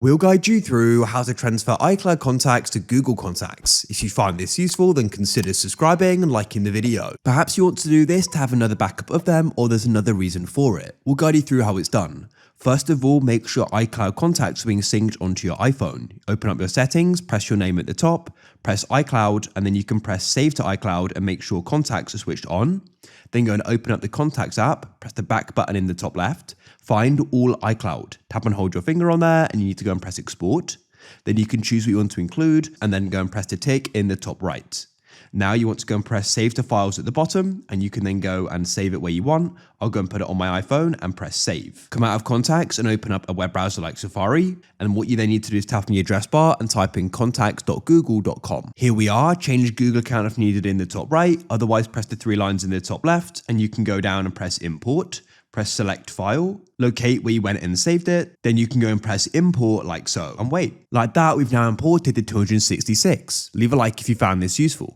We'll guide you through how to transfer iCloud contacts to Google Contacts. If you find this useful, then consider subscribing and liking the video. Perhaps you want to do this to have another backup of them, or there's another reason for it. We'll guide you through how it's done. First of all, make sure iCloud contacts are being synced onto your iPhone. Open up your settings, press your name at the top, press iCloud, and then you can press Save to iCloud and make sure contacts are switched on. Then go and open up the Contacts app, press the back button in the top left, find All iCloud. Tap and hold your finger on there, and you need to go and press Export. Then you can choose what you want to include, and then go and press the tick in the top right. Now you want to go and press Save to Files at the bottom, and you can then go and save it where you want. I'll go and put it on my iPhone and press Save. Come out of Contacts and open up a web browser like Safari, and what you then need to do is tap on the address bar and type in contacts.google.com. Here we are. Change Google account if needed in the top right, otherwise press the 3 lines in the top left, and you can go down and press Import. Press Select File, locate where you went and saved it, then you can go and press Import like so, and wait. Like that, we've now imported the 266. Leave a like if you found this useful.